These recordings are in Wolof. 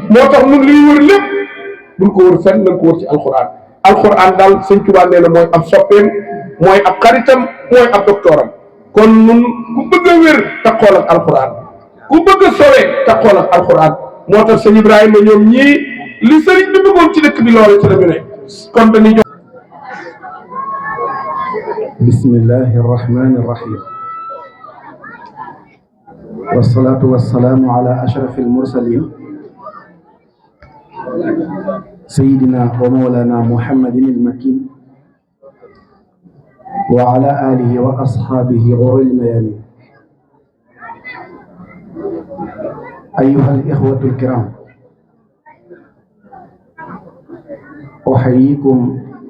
moo tax ñun liy wër lépp bul ko wër fenn nañ ko wër ci alxuraan. alxuraan daal sëñ Tuubaa nee na mooy ab soppeem mooy ab xaritam mooy ab doctoram kon ñun ku bëgg a wér taxool ak alxuraan ku bëgg a sowe taxool ak alxuraan moo tax sëñ Ibrahima ñoom ñii li sëriñ bi bëggoon ci dëkk bi loolu ci la ñu ne kon dañuy jox. bismillahi arrahmani arrahim wassalatu wassalaamu ala ashrafil mursalin sayyidina wa mawlana muhammadin al-makin wa ala alihi wa ashabihi ghuril mayamin ayyuha al-ikhwatu al-kiram uhayyikum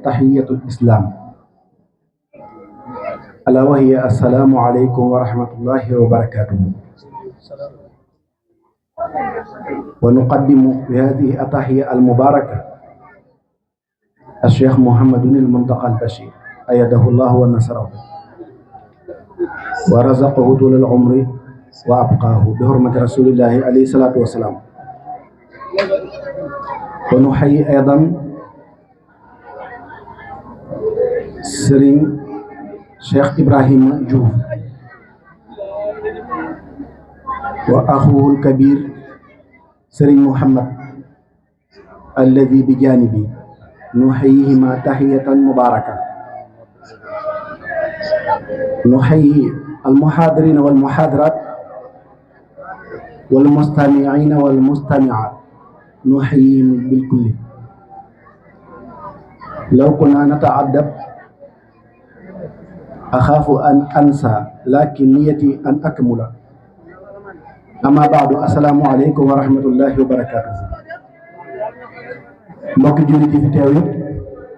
tahiyatul islam ala wa hiya assalamu alaykum wa rahmatullahi wa barakatuh ونقدم بهذه التحية المباركة الشيخ محمد المنتقى البشير أيده الله ونصره ورزقه طول العمر وأبقاه بحرمة رسول الله عليه الصلاة والسلام ونحيي أيضا سرين شيخ إبراهيم جوف وأخوه الكبير سرين محمد الذي بجانبي نحييهما تحية مباركة نحيي المحاضرين والمحاضرات والمستمعين والمستمعات نحييهم بالكل لو كنا نتعدب أخاف أن أنسى لكن نيتي أن أكمل amma baadu assalaamu aleykum wa rahmatullahi wa barakatuh mbokki jullit yi fi teew yëpp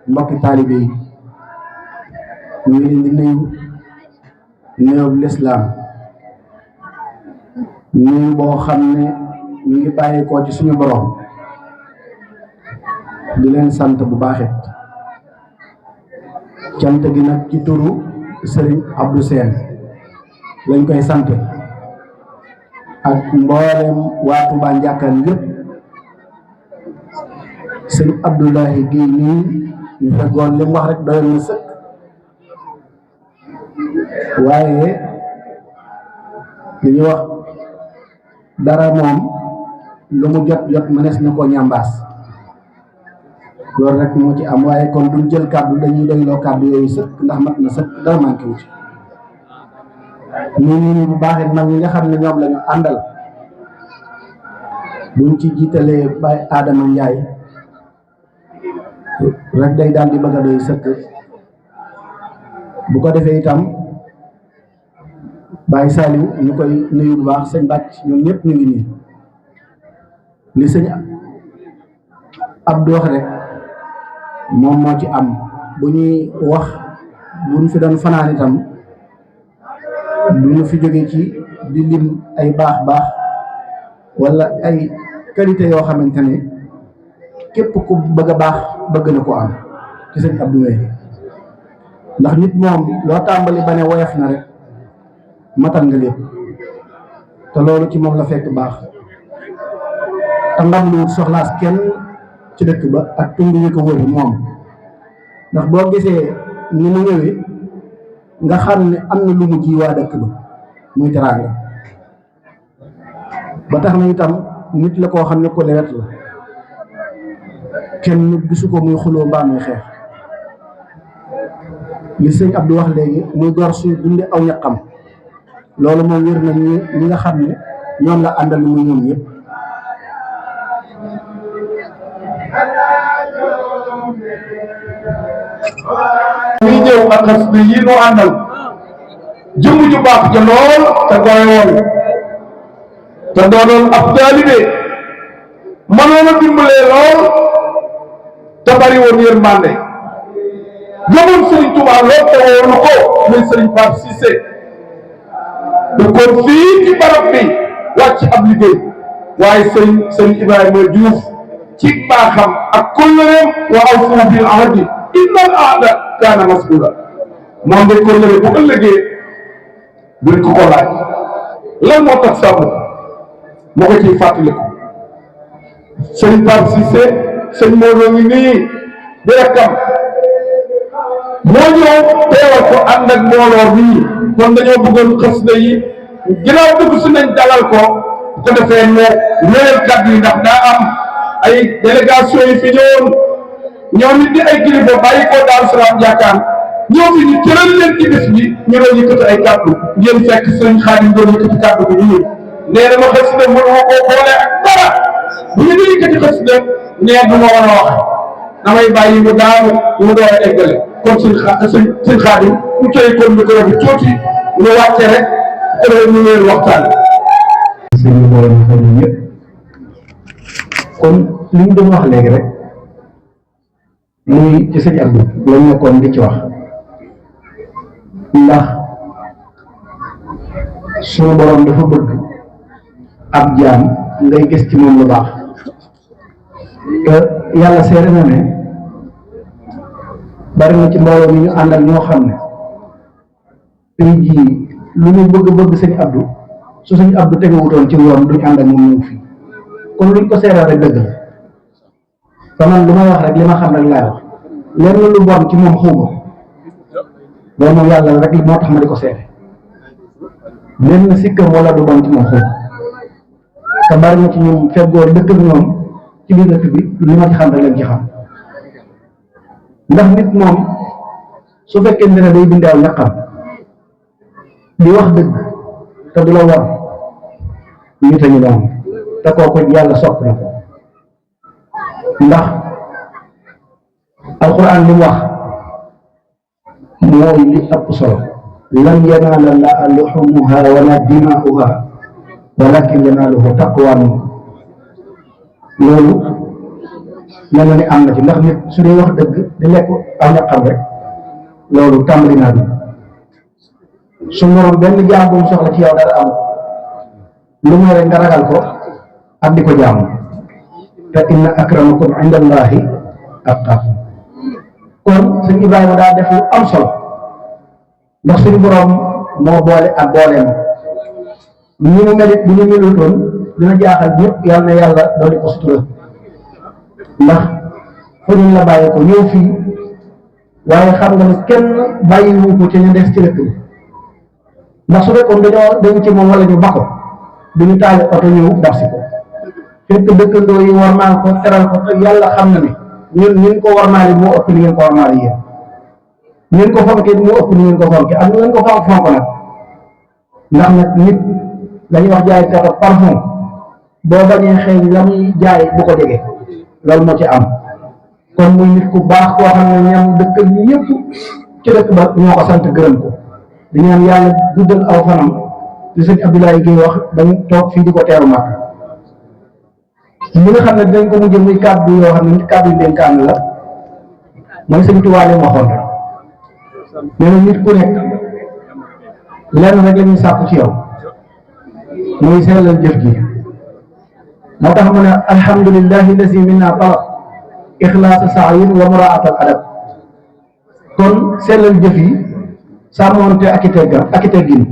mbokki taalibe yi ñu ngi leen di nuyu nuyoo lislaam nuyu boo xam ne ñu ngi bàyyeekoo ci suñu borom di leen sant bu baaxet cant gi nag ci turu Serigne Abdou Sène lañ koy sant ak mboolem waa Touba Ndiakane yëpp sëñ Abdoulahi Guèye nii ñu fekkoon li mu wax rek doyoon na sëkk waaye li ñuy wax dara moom lu mu jot mënees na ko ñambaas loolu rek moo ci am waaye kon duñ jël kàddu dañuy doyloo kàddu yooyu sëkk ndax mat na sëkk dara manqué wu ci ñu bu baaxee nag ñi nga xam ne ñoom la ñu àndal buñ ci jiitalee Baye Adama Ndiaye rek day daal di bëgg a doy sëkk bu ko defee itam Baye Saliou ñu koy nuyu bu baax sëñ Bàcc ñoom ñëpp ñu ngi nii li sëñ Abdou wax rek moom moo ci am bu ñuy wax buñ fi doon fanaan itam du ñu fi jógee ci di lim ay baax wala ay qualité yoo xamante ne képp ku bëgg a baax bëgg na ko am ci sëñ Abdou Weye ndax nit moom loo tàmbali ba ne woyof na rek matal nga lépp te loolu ci moom la fekk baax te ndam lu soxlaas kenn ci dëkk ba ak tund wi ko wër moom ndax boo gisee ni mu ñëwee nga xam ne am na lu mu ji waa dëkk ba muy teraanga ba tax na itam nit la koo xam ne ko lewet la kenn gisu ko muy xuloo mbaa muy xeex li sëñ Abdou wax léegi muy gor suy dunde aw ñaqam loolu moom wér na ñi nga xam ne ñoom la àndal muy ñoom ñëpp ñi ñëw ak xas bi yi nu àndal jëmm ju baax ja lool te goy woon te doonoon ab taalibe mënoon a dimbalee lool te bari woon yërmande gëmoon Serigne Touba lool te woonu ko muy Serigne Pape Cissé du kon fii ci barab bi wàcc ab liggéey waaye Serigne Ibrahima Diouf ci baaxam ak kóllëreem wa awfu bil ahdi innal ahda kaana mas'uula moom dañ kóllëre bu ëllëgee duñ ko ko laaj lan moo tax sàmm moo ko ciy fàttaliku sëñ Pape Cissé sëñ Modou ngi nii di rakkam moo ñëw teewal ko ànd ak mbooloo bii kon dañoo bëggoon xasida yi ginnaaw dugg si nañ dalal ko bu ko defee ne wéyal kàddu yi ndax daa am ay délégation yi fi ñëwoon ñoom it di ay kilifa bàyyi ko Daaru Salaam yaakaar ñoo fi ñu tëral leen ci bis bi ñu doon yëkkati ay kàddu ngeen fekk sëñ Xaadim doon yëkkati kàddu bi nii nee na ma xasida mënuma koo boole ak dara bu ñu di yëkkati xasida nee du ma war a wax damay bàyyi mu daanu mu door a eggale kon sëñ Xaadim mu cëy kon micro bi tuuti ñu wàcce rek ko ñu leen waxtaan sëñ bi boole ñu xam ñëpp kon li ñu doon wax léegi rek muy ci sëñ Abdou lañ nekkoon di ci wax ndax suñu borom dafa bëgg ab jaam ngay gis ci moom lu baax te yàlla seere na ne bari na ci mbooloo mi ñu ànd ak ñoo xam ne tey jii lu ñu bëgg sëñ Abdou su sëñ Abdou teguwutoon ci yoon duñ ànd ak moom ñëw fii kon luñ ko seeral rek dëgg la te man lu may wax rek li ma xam rek laay wax lenn lu bon ci moom xawma loolu moom yàlla rek moo tax ma di ko seere lenn sikkam wala du bon ci moom xawma te bari na ci ñoom feggoo dëkk ak ñoom ci biir dëkk bi li ma ci xam rek lañ ci xam ndax nit moom su fekkee ne day bindaaw ñaqam di wax dëgg te du la war nit a ñu doon te kooku yàlla sopp na ko ndax alquran li mu wax mooy li ëpp solo lan yanaala llaaha luhumuha wala dimaa'uha walakin yanaaluhu taqwa minkum loolu mel na ni am na ci ndax nit su dee wax dëgg di lekk aw ñaqam rek loolu tàmbali naa bi su moroom benn jaam bu mu soxla ci yow dara am lu muy rek nga ragal ko ak di ko jaamu te inna akramakum inda allahi atqaakum kon sëñ Ibrahima daa def lu am solo ndax suñu borom moo boole ak booleem ñu mu melit bu ñu melutoon dina jaaxal ñëpp yàlla na yàlla dooli ko sutura ndax fu ñu la bàyyi ko ñëw fii waaye xam nga ne kenn bàyyiwu ko ci ñu des ci dëkk bi ndax su fekkoon dañu ci moom wala ñu bako du ñu taali oto ñëw daf si ko fekk dëkkandoo yi warmaal ko teral ko te yàlla xam na ne ñun ko warmaali moo ëpp ni ngeen ko warmaali yéen ñun ko fonke moo ëpp ni ngeen ko fonke ak ngeen ko fonk nag ndax nag nit lañuy wax jaay kata parfum boo bañee xeeñ la muy jaay bu ko jege loolu moo ci am kon muy nit ku baax koo xam ne ñam dëkk ñëpp ci dëkk ba ñoo ko sant gërëm ko di ñaan yàlla guddal aw fanam li sëñ Abdoulaye Guèye wax dañu toog fii di ko teeru màkk li nga xam ne dinañ ko mujjee muy kàddu yoo xam ne kàddu yu dénkaan la mooy sëñ Tuubaa li mu waxoon rek nee na nit ku nekk lenn rek la ñuy sàkku ci yow muy sellal jëf ji moo tax mu ne alhamdulillahi lazi minna talab ixlaasa saayin wa muraat al adab kon sellal jëf yi sàmmoonte ak i teggin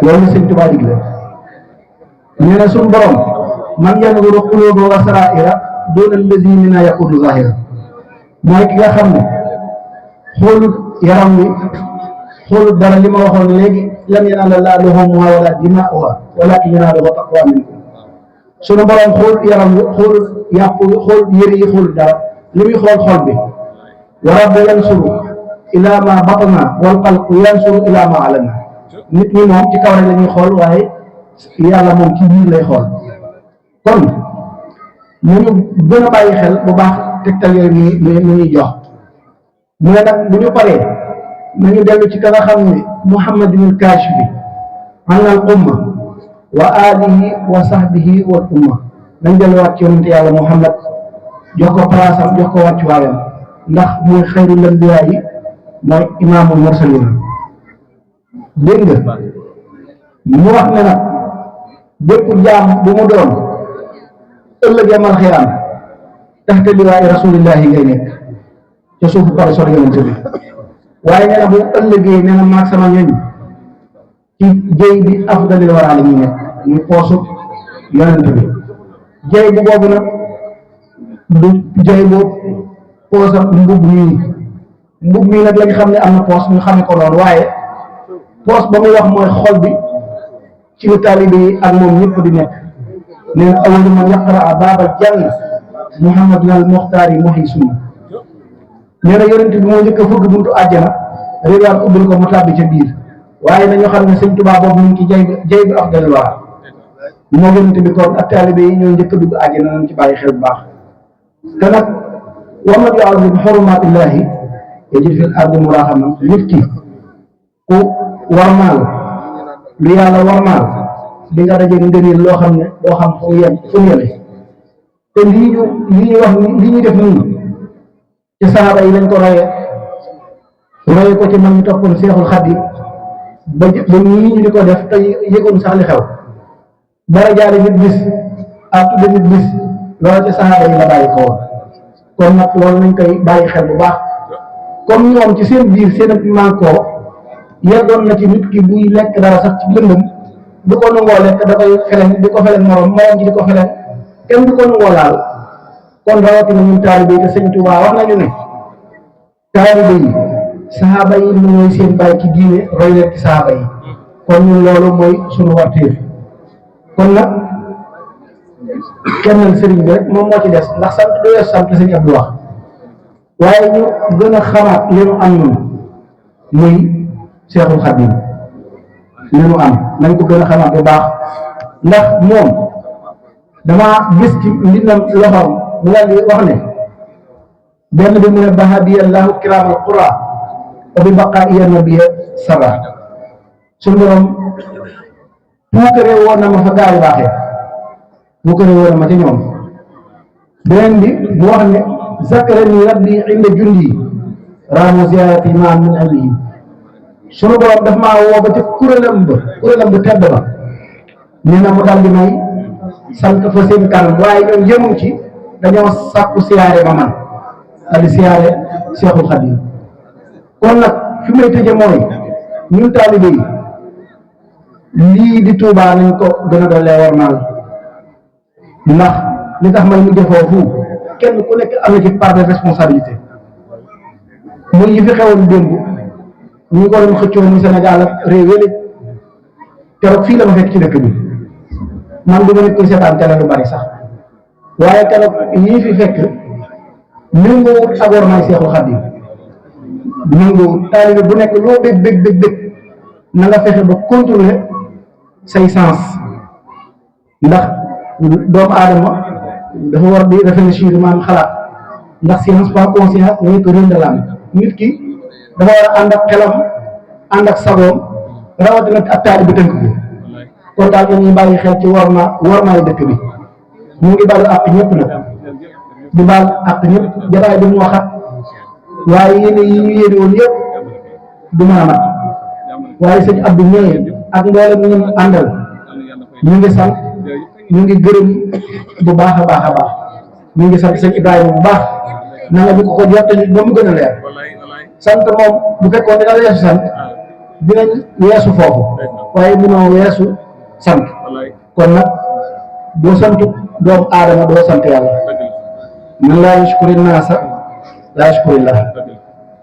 loolu sëñ Tuubaa digle nee na suñu borom man yanzuru quluuba wa saraa'ira doona allazi minna yaquudu zaahira mooy ki nga xam ne xoolut yaram wi xoolut dara li ma waxoon léegi lan yanaala llaaha luhuumuhaa wala dimaa'uhaa walaakin yanaaluhu taqwaa minkum suñu borom xoolut yaram wi xoolut yàpp wi xoolut yëri yi xoolut dara li muy xool xol bi wa rabbu yansuru ilaa maa batana wal qalbu yansuru ilaa maa alana nit ñi moom ci kaw rek la ñuy xool waaye yàlla moom ci biir lay xool kon nañu gën a bàyyi xel bu baax tegtal yooyu mu ñuy jox mu ne nag bu ñu paree nañu dellu ci ka nga xam ne muhammadinul kaashif bi anal umma wa alihi wa sahbihi wal umma nañ delluwaat ci yonente yàlla muhammad jox ko palaasam jox ko wàccuwaayam ndax mooy xayrul anbiyaa yi mooy imaamul mursalina dégg nga mu wax ne nag bépp jaam bu mu doon ëllëg yamal xiyaam taxta liwaayi rasulillahi ngay nekk ca suufu pare sor yonente bi waaye nee na bu ëllëgee nee na maag sama ñoñ ci jëy bi afdalil waraa la ñuy nekk ñu poosu yonente bi jay bu boobu nag du jay boobu poosam mbub mii nag lañ xam ne am na poos ñu xame ko noonu waaye poos ba muy wax mooy xol bi ci lu taalibe yi ak moom ñëpp di nekk nee na awalu man yaqra baabal janna muhammadun al muxtaar yi muhi sunna nee na yonent bi moo njëkk a fëgg buntu àjjana ridwaan ubbil ko mu tàbbi ca biir waaye nañu xam ne sëñ Tuubaa boobu ñu ngi ci jay bi afdal wara moo yonent bi kon ak taalibe yi ñoo njëkk a dugg àjjana nañ ci bàyyi xel bu baax te nag waman yu'azzim xurumaatillaahi yajid fil ardi muraaxaman nit ki ku warmaal lu yàlla warmaal di nga daje ngëneel loo xam ne doo xam fu mu yeme te lii ñu wax lii ñu def nii ci saxaaba yi lañ ko roye ko ci mag ñu toppoon Seexul Xadiim ba ñii ñu di ko def te yëgoon sax li xew dara jaare nit bis ak tudde nit bis loolu ci saxaaba yi la bàyyi ko woon kon nag loolu nañ koy bàyyi xel bu baax comme ñoom ci seen biir seen ak mànkoo yeggoon na ci nit ki buy lekk dara sax ci lëndëm du ko nangoo lekk da koy feleñ du ko feleñ morom ji di ko feleñ kenn du ko nangoo laal kon rawatina ñun taalibe yi te sëñ Tuubaa wax nañu ne taalibe yi saxaaba yi mooy seen bàyyi ci diine roy leen ci saxaaba yi kon ñun loolu mooy suñu warteef kon nag kennal sëriñ bi rek moom moo ci des ndax sant du wees sant sëñ Abdou wax waaye ñu gën a xamaat li nu am ñun muy Seexul Xadiim li nu am nañ ko gën a xamaat bu baax ndax moom dama gis ci mbindam loxoom mu daal di wax ne benn bi mu ne bahadiyallahu kiraamal qura wa bi baqaa'iya nabiyya sara suñu borom puukare woon na ma fa gaari baaxee puukare woon na ma ca ñoom beneen bi mu wax ne zakarani rabbi inda jundi raamu ziyaarati maa min amrihi suñu borom daf maa woo ba ca kuréelam ba tedd ba nee na mu daal di may sant fa seen kanam waaye ñoom yëmuñ ci dañoo sàkku siyaare ba man daal di siyaare Seexul Xadiim kon nag fi may tëje mooy ñun taalibe yi lii di Tuubaa nañ ko gën a dollee warmaal ndax li tax may mujj foofu kenn ku nekk am na ci part de responsabilité muy yi fi xewoon démb ñu ko doon xëccoo muy Sénégal ak réew yële keroog fii la ma fekk ci dëkk bi man du ma nit koy seetaan télé lu bari sax waaye keroog yii fi fekk méngoowut ak warmaay Seexul Xadiim méngoowut taalibe bu nekk loo dégg na nga fexe ba contrôler say sens ndax doomu aadama dafa war di réfléchir maanaam xalaat ndax science pas conscience n'est que rien de l'âme nit ki dafa war a ànd ak xelam ànd ak sagoom rawatina ak taalibe bi tënk ko kon daal dañuy bàyyi xel ci warmaay dëkk bi mu ngi baal àq ñëpp nag di baal àq ñëpp jataay bi mu waxat waaye yéene yi ñu yéene woon yëpp du mën a mat waaye sëñ Abdou ñëwee ak mboolem ñu àndal ñu ngi sant ñu ngi gërëm bu baax a baax ñu ngi sant sëñ Ibrahima bu baax na nga ñu ko jottali ba mu gën a leer sant moom bu fekkoon dina weesu sant dinañ weesu foofu waaye mënoo weesu sant kon nag boo santu doomu aadama doo sant yàlla man laa yashkuri naasa laa yashkuri llah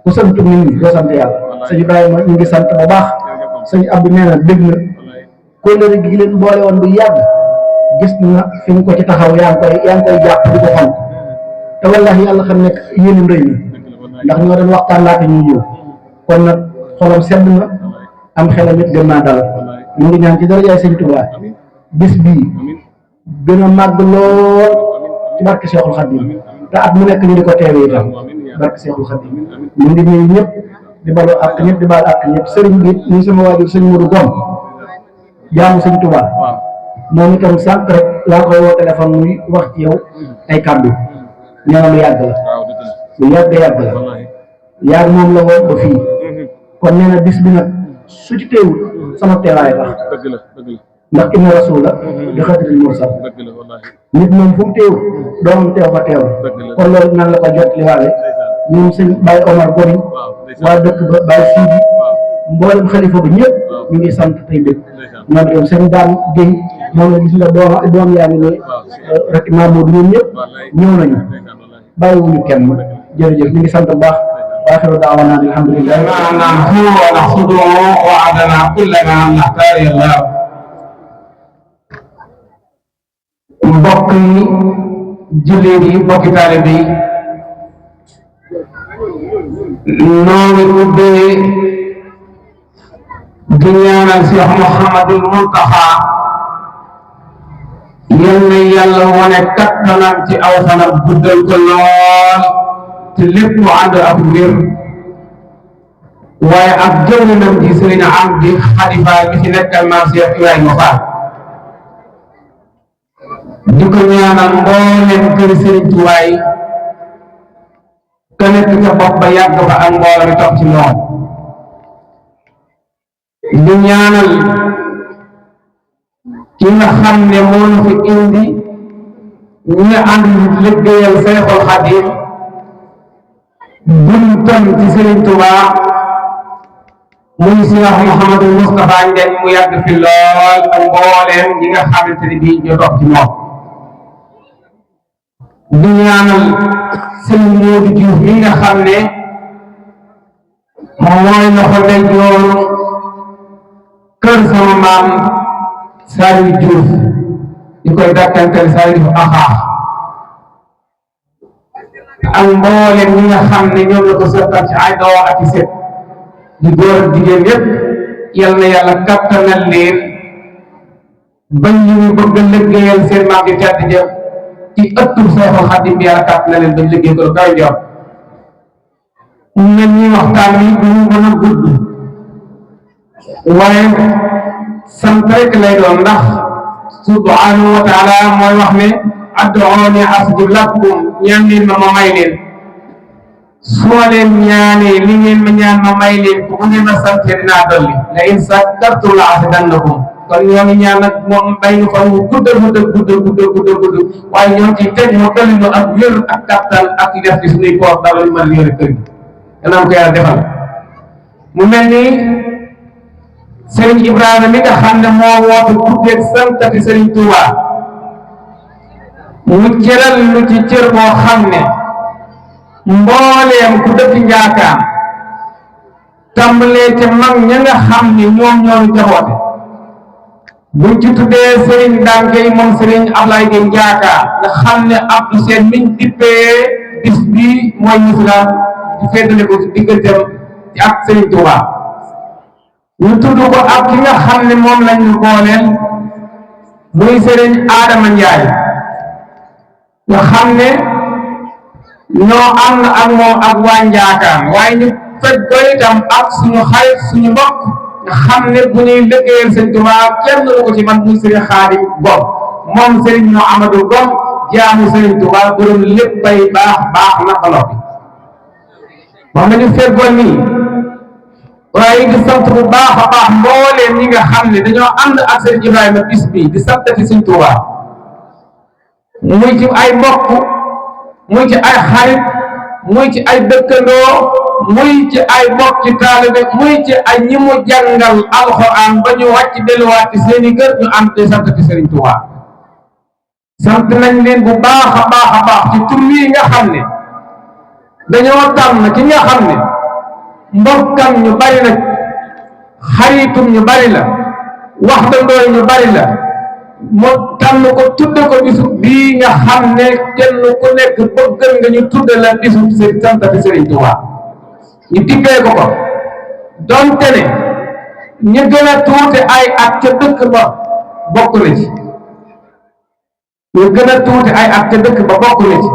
ku santu nit ñi doo sant yàlla sëñ Ibrahima ñu ngi sant bu baax sëñ Abdou nee na dégg na kóllëre gi leen boole woon bu yàgg gis na fi ñu ko ci taxaw yaa ngi koy jàpp di ko xam te wallahi yàlla xam ne yéenam rëy na ndax ñoo doon waxtaan laata ñuy ñëw kon nag xolam sedd na am xelam it gën naa dal ñu ngi ñaan ci darajaay sëñ Tuubaa bis bii gën a màgg lool ci barke Seexul Xadiim te at mu nekk ñu di ko teewee itam barke Seexul Xadiim ñu ngi ñëw ñëpp di balu ak ñëpp di baal ak ñëpp sëriñ bi ñu sama waajur sëñ Modou Gom jaamu sëñ Tuubaa moom itam sànq rek laa koy woo téléphone muy wax ci yow ay kàddu nee na lu yàgg la lu yàgg la yàgg moom la woon ba fii kon nee na bis bi nag su ci teewul sama teewaay tax ndax inna rasula bi xadril mursal nit moom fu mu teew doomam teew fa teew kon loolu nan la ko jot li waale ñoom sëñ Baye Omar Gori waa dëkk ba Baye Sidi mboolem xalifa ba ñëpp ñu ngi sant tey dëkk ñoom itam sëñ Dame Guèye moom la gis nga doom yaa ngi ne rek Mamadou ñun ñëpp ñëw nañu bàyyiwuñu kenn jërëjëf ñu ngi sant bu baax waaxiru daawana alhamdulilah نحمده ونحمده وعدنا كلنا أن نختار الله mbokk yi jullit yi mbokki taalibe yi noo ngi ubbee di ñaanal Cheikh Mouhamadul Muntaxa yal na yàlla wane kattanam ci aw fanam guddal ko lool te lépp mu ànd ak wér waaye ak jëwrinam ji sëriñ am di xalifa bi fi nekkal maam Cheikh Ibrahima Fall di ko ñaanal mbooleem kër sëriñ Tuubaa yi ka nekk ca bopp ba yàgg ba ak mbooloo mi topp ci moom di ñaanal ki nga xam ne moo ñu fi indi ñi nga ànd liggéeyal Seexul Xadiim buntam ci Sëriñ Tuubaa muy Cheikh Mouhamadou Moustapha Ndiaye mu yàgg fi lool ak mbooleem ñi nga xamante ne bii ñoo topp ci moom di ñaanal Sëriñ Modou Diouf mi nga xam ne mooy loxo ndeyjooru kër sama maam Saliou Diouf di koy dàkkantal Saliou Axaax ak mboolem ñi nga xam ne ñoom la ko soppal ci ay doo ak i set di góor ak jigéen yépp yal na yàlla kattanal leen bañ ñu bëgg a liggéeyal seen maam di tedd ja ci ëttu Seexul Xadiim bi yàlla kattanal leen bañ liggéey ko lu kaw jox mu mel ni waxtaan wi du mu gën a gudd waaye sant rek lay doon ndax subhanahu wa taala mooy wax ne ad'uuni astajib lakum ñaan leen ma may leen soo leen ñaanee li ngeen ma ñaan ma may leen ku ngeen ma sante dinaa dolli la in sakkartum la azidannakum kon ñoo ngi ñaan nag moom bay nu fan mu gudd waaye ñoo ngi ciy tëj mu dolli nu ak wér ak kattan ak li def ci suñuy poos daal ñu mën a yore kër gi danaa ko yàlla defal mu mel ni Sëriñ Ibrahima mi nga xam ne moo woote guddeeg santati Sëriñ Tuuba mu cëral lu ci cër boo xam ne mbooleem ku dëkk Njaakaan tàmbalee ca mag ña nga xam ne ñoom ñoo jaboote buñ ci tuddee Sëriñ Dankey moom Sëriñ Ablaye Gueye Njaakaan nga xam ne Abdou Seen miñ dippee bis bi mooy lislaam ci féetale ko ci digganteem ci ak Sëriñ Tuuba ñu tudd ko ak ki nga xam ne moom lañu booleel muy Sëriñ Adama Njaay nga xam ne ñoo ànd ak moom ak waa Njaakaan waaye ñu fekk ko itam ak suñu xarit suñu mbokk nga xam ne bu ñuy liggéeyal Sëriñ Tuubaa kenn lu ko ci man muy Sëriñ Xaadim Gom moom Sëriñ Amadou Gom jaamu Sëriñ Tuubaa borom lépp bay baax na ko noppi wax nañu feggoon nii waaye di sant bu baax a baax mbooleem ñi nga xam ne dañoo ànd ak Sëriñ Ibrahima bis bi di santati Sëriñ Tuubaa muy ci ay mbokk muy ci ay xarit muy ci ay dëkkandoo muy ci ay mbokki taalibe muy ci ay ñi mu jàngal alxuraan ba ñu wàcc delluwaat ci seeni kër ñu ànd di santati Sëriñ Tuubaa sant nañ leen bu baax a baax ci tur wi nga xam ne dañoo tànn ki nga xam ne mbokkam ñu bari la xaritum ñu bari la waxtandoo ñu bari la mu tànn ko tudde ko bisu bii nga xam ne kenn ku nekk bëggal nga ñu tudde la bisu santati Sëriñ Tuubaa ñu dippee ko donte ne ñu gën a tuuti ay at ca dëkk ba bokk na ci ñu gën a tuuti ay at ca dëkk ba bokk na ci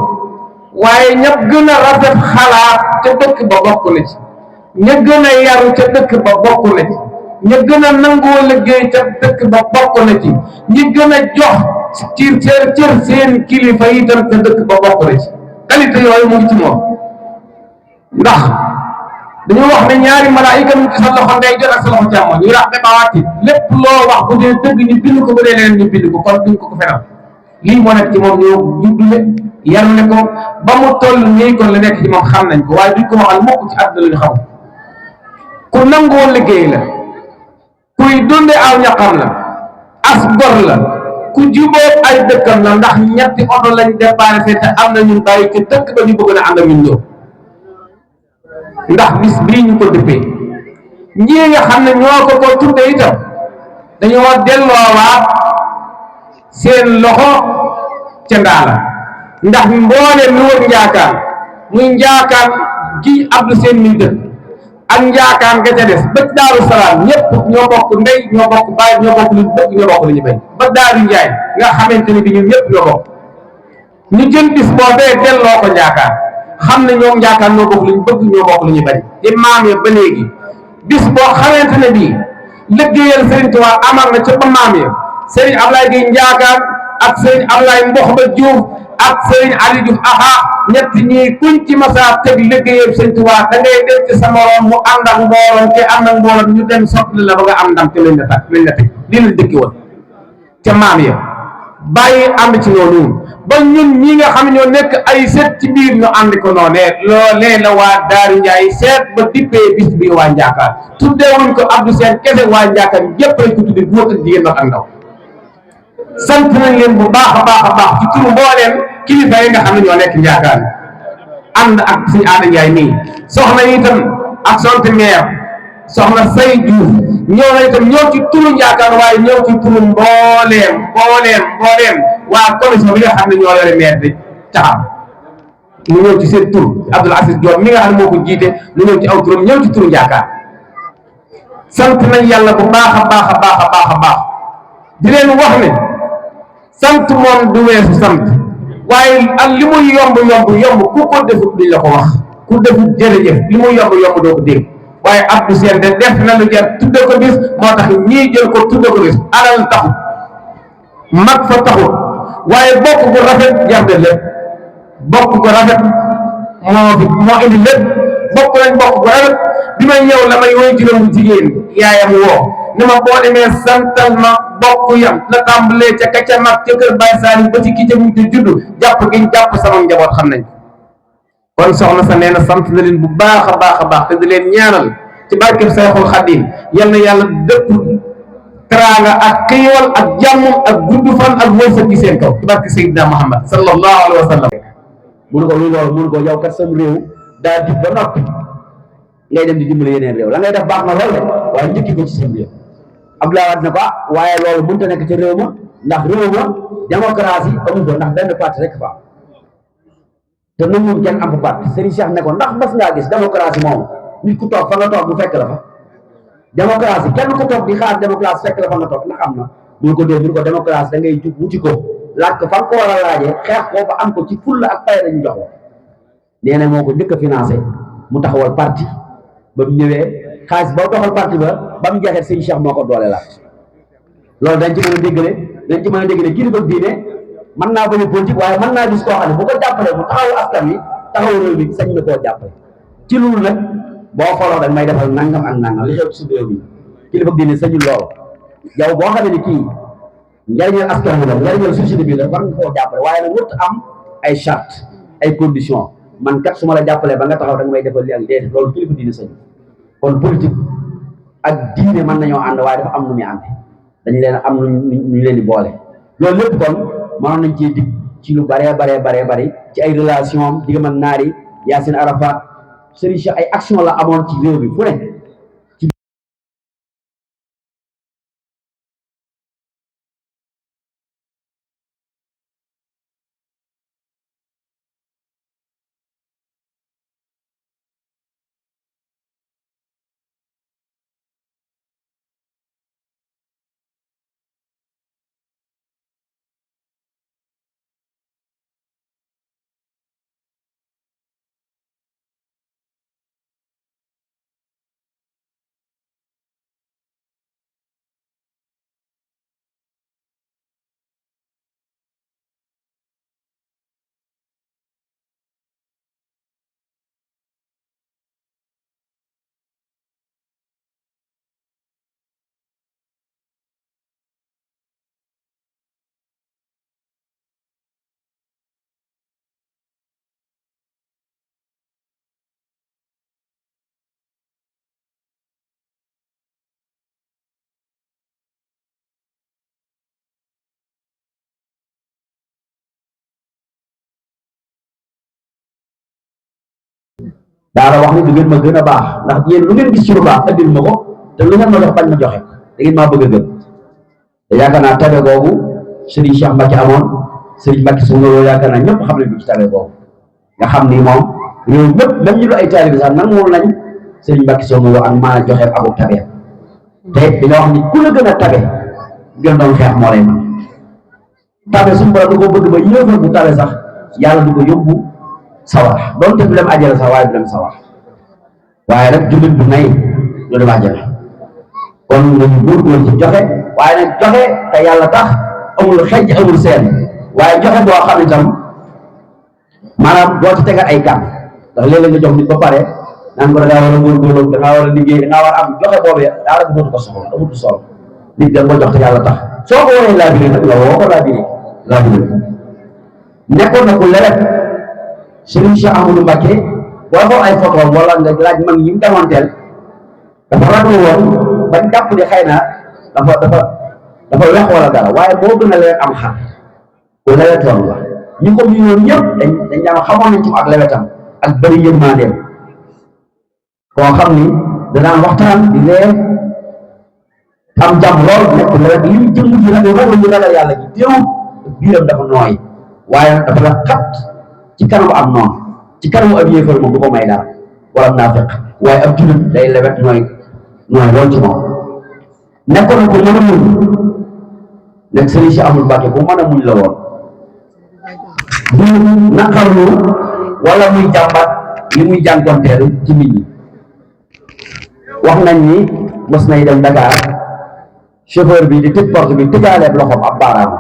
waaye ña gën a rafet xalaat ca dëkk ba bokk na ci ña gën a yaru ca dëkk ba bokk na ci ña gën a nangoo liggéey ca dëkk ba bokk na ci ñi gën a jox cër seen kilifa yi tam ca dëkk ba bokk na ci qualité yooyu mu ngi ci moom ndax dañoo wax ne ñaari malaayika mu ci sa loxo ndeyjoor ak sa loxo càmmoñ ñu rax demawaati lépp loo wax bu dee dëgg ñu bind ko bu dee leneen ñu bind ko kon duñ ko fenal lii moo nekk ci moom ñoo juddule yar ne ko ba mu toll nii kon la nekk ci moom xam nañ ko waaye duñ ko waxal mukk ci àdduna lu ñu xam ku nangoo liggéey la kuy dunde aw ñaqam la as gor la ku jubóog ay dëkkam la ndax ñetti oto lañ déparé te am na ñun bàyyi ci dëkk ba ñu bëgg na ànd ak ñun ñëw ndax bis bii ñu ko dëppee ñii nga xam ne ñoo ko tudde itam dañoo delloowaat seen loxo ca ndaala ndax mbooleem lu wër njaakaan muy njaakaan gi Abdou Seen mi dëkk ak njaakaan nga ca des ba Daaru Salaam ñëpp ñoo bokk ndey ñoo bokk baay ñoo bokk lu bëgg ñoo bokk lu ñu bañ ba Daaru Njaay nga xamante ni bi ñun ñëpp ñoo bokk ñu jël bis boobee delloo ko njaakaan xam ne ñoom njaakaan ñoo bokk lu ñu bëgg ñoo bokk lu ñu bañ di maam ya ba léegi bis boo xamante ne bii liggéeyal Sëriñ Tuubaa amal na ca ba maam ya Sëriñ Ablaye Gueye njaakaan ak Sëriñ Ablaye Mbox ba Diouf ak Sëriñ Ali Diouf aha ñett ñii kuñ ci masa teg liggéeyam Sëriñ Tuubaa da ngay dem ci sa morom mu ànd ak mbooloom te ànd ak mbooloom ñu dem sotti la ba nga am ndam te lañ la tag lañ la teg lii lañ dëkki woon ca maam ya bàyyi ànd ci noonu ba ñun ñi nga xam ne ñoo nekk ay seet ci biir ñu ànd ko noonee loolee la waa Daaru Njaay seet ba dippee bis bi waa Njaakaar tuddeewuñ ko Abdou Seen kese waa Njaakaar yépp ay ko tudde góor ak jigéen mag ak ndaw sant nañ leen bu baax a baax a baax ci turu mbooleem kilifa yi nga xam ne ñoo nekk Njaakaar ànd ak suñu Aada Njaay nii soxna itam ak sont maire soxna Say Diouf ñoo na itam ñëw ci turu Njaakaar waaye ñëw ci turu mbooleem waa commission bi nga xam ne ñoo yore maire bi Caxam mu ñëw ci seen tur Abdoul Aziz Diop mi nga xam ne moo ko jiite mu ñëw ci aw turam ñëw ci turu Njaakaar sant nañ yàlla bu baax a baax a baax a baax a baax di leen wax ne sant moom du weesu sant waaye ak li muy yomb ku ko defut duñ la ko wax ku defut jërëjëf li muy yomb doo ko dégg waaye Abdou Seen de def na lu jar tudde ko bis moo tax ñii jël ko tudde ko bis alal taxut mag fa taxut waaye bokk gu rafet jar de lépp bokk gu rafet moo indi lépp bokk nañ bokk gu rafet bi may ñëw la may woy juróom bu jigéen yaayam woo ni ma boo demee santal ma bokk yam la tàmbalee ca kacca mag ca kër Baye Saliou ba ci ki ca mu juddu jàpp giñ jàpp sama njaboot xam nañ kon soxna sa nee na sant na leen bu baax a baax a baax te di leen ñaanal ci barkeb Seexul Xadiim yal na yàlla dëpp teraanga ak xéewal ak jàmm ak gudd fan ak wërsëg ci seen kaw ci barke Seydina Muhammad sallallahu alayhi wa sallam mun ko lu loolu mun ko yow kat sam réew daa dig ba noppi ngay dem di dimbali yeneen réew la ngay def baax na lool de waaye njëkki ko ci seen réew Abdoulaye Wade ne ko waaye loolu mënut a nekk ca réew ma ndax réew ma démocratie amul ko ndax benn parti rek fa te nu moom kenn am parti Serigne Cheikh ne ko ndax bas ngaa gis démocratie moom nit ku toog fa nga toog mu fekk la fa démocratie kenn ku toog di xaar démocratie fekk la fa nga toog ndax am na mun ko dee mun ko démocratie da ngay jug wuti ko laaj ko fan ko war a laajee xeex ko ba am ko ci fulla ak fayda ñu jox la nee na moo ko njëkk a financé mu taxawal parti ba mu ñëwee xaalis ba doxal parti ba mu jeexee Serigne Cheikh moo ko doole laat loolu dañ ci mën a dégg ne kilifa diine mën naa bañ a politique waaye mën naa gis koo xam ne bu ko jàppalee bu taxawu askan wi taxawu réew mi sañ na koo jàppale ci loolu nag boo xooloo dañ may defal nangam ak nangam li xew ci suñu réew mi kilifa diine sañul lool yow boo xam ne ni kii njariñal askan wi la njariñal société bi la war nga koo jàppale waaye nag wut am ay charte ay conditions man kat su ma la jàppalee ba nga taxaw da nga may defal li ak déedéet loolu kilifa diine sañu kon politique ak diine mën nañoo ànd waaye dafa am nu muy ànd dañu leen am ñu leen di boole loolu lépp kon mënoon nañ cee dig ci lu baree bari ci ay relation am diggam ak naari Yacine Arafat Serigne Cheikh ay action la amoon ci réew bi fu ne daana wax ni du ngeen ma gën a baax ndax yéen lu ngeen gis ci lu baax andil ma ko te lu ngeen ma jox bañ ma joxe da ngeen maa bëgg a gën te yaakaar naa tabe googu Serigne Cheikh Mbacke amoon Serigne Mbacke su loolu yaakaar naa ñëpp xam nañ ko ci tabe googu nga xam ni moom réew mépp même ñu lu ay taalibe sax nangul nañ Serigne Mbacke Sow Lo ak maa joxe akub tabe te dina wax ni ku la gën a tabe gën doon xeex moo lay man tabe suñu borom da koo bëgg ba yéefar bu tabe sax yàlla du ko yóbbu sawar doonte du dem àjjana sax waaye du dem sawar waaye nag jullit bu nay du dem àjjana kon nañu góorgóorlu ci joxe waaye nag joxe te yàlla tax amul xejj amul seen waaye joxe boo xam ne tam maanaam doo ci tegal ay kàddu ndax léeg-léeg nga jox nit ba pare naan ko da ngaa war a góorgóorlu da ngaa war a liggéey da ngaa war a am joxe boobee daal ko dootu ko soxla amul solo nit da nga ko jox te yàlla tax soo ko waree laabiré nag nga woo ko laabiré nekkoon na ku lewet Serigne Cheikh Amadou Mbacké boo ko ay photo wala nga laaj mag yi mu demanteel dafa raglu woon bañ jàpp ni xëy na dafa wex wala dara waaye moo gën a lewet am xar ku lewetoon la ñu ko ñu ñoom ñëpp dañ daan xamoon nañ ci ak lewetam ak bëri yërmandeem koo xam ni danaan waxtaan di lee am jàmm lool nekk lewet li mu jëmm ji nag rek la ñu ragal yàlla ji teewul biiram dafa nooy waaye nag dafa la xat ci kanamu am noonu ci kanamu ab yéefar moom du ko may dara wala naafiq waaye ab jullit day lewet nooy lool ci moom nekkoon na ko mën a muñ nekk Serigne Cheikh Amadou Mbacké ku mën a muñ la woon du naqarlu wala muy jàmbat li muy jànkonteel ci nit ñi wax nañ ni mos nay dem Dakar chauffeur bi di tëj porte bi tëjaaleeb loxoom ab baaraam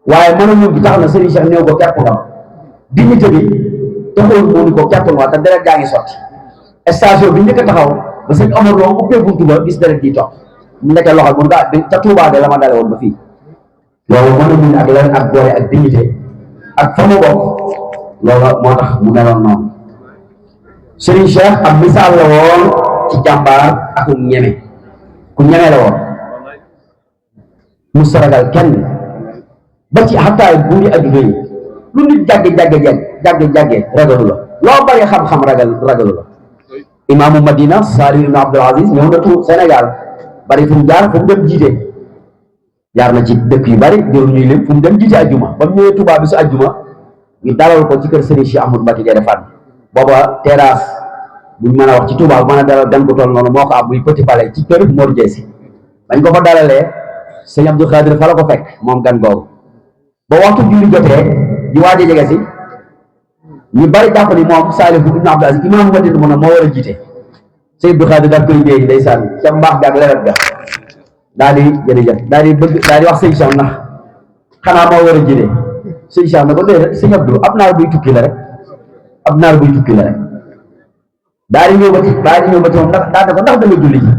waaye mën a muñ gi tax na Serigne Cheikh néew ko kepp nga dignité bi taxul mu ni ko kepp nga te deret jaa ngi sotti station bi njëkk a taxaw ba sëñ Omar Lo ubbee buntu ba gis deret ji toog mu nekkee loxo mun nga ca Touba de la ma dale woon ba fii loolu mën a muñ ak leneen ak gore ak dignité ak fa mu bokk loolu moo tax mu meloon noonu Serigne Cheikh am misaal la woon ci jàmbaar ak ñeme ku ñeme la woon mu saragal kenn ba ci xattaay buuri adduna yi lu nit jàgge ragalu la loo bari xam-xam ragalu la imaamu Madina Salih ibn Abdul Aziz ñëw na tu Sénégal bari fu mu jaar fu mu dem jiite jaar na ci dëkk yu bari jëru ñuy lim fu mu dem jiite ajjuma ba mu ñëwee Touba bi su ajjuma ñu dalal ko ci kër Serigne Cheikh Ahmadou Mbacké Gaïndé Fatma booba terrasse buñ mën a wax ci Touba bu mën a dalal gan ko toll noonu moo ko am muy Petit Palais ci kër Mor Diesi bañ ko fa dalalee sëñ Abdou Khadir fa la ko fekk moom gan googu ba waxtu julli jotee di waaj a jege si ñu bari jàpp ni moom Salih ibn Abdul Aziz imaamu Madina mu ne moo war a jiite sëñ Abdou Khadir daal koy déey ndeysaan ca mbaax bi ak lewet ga daal di jërëjëf daal di wax sëñ Cheikh ndax xanaa moo war a jiite sëñ Cheikh ne ko déedéet sëñ Abdou ab naar buy tukki la rek daal di ñëw ba ci moom ndax daal ne ko ndax da nga julli ji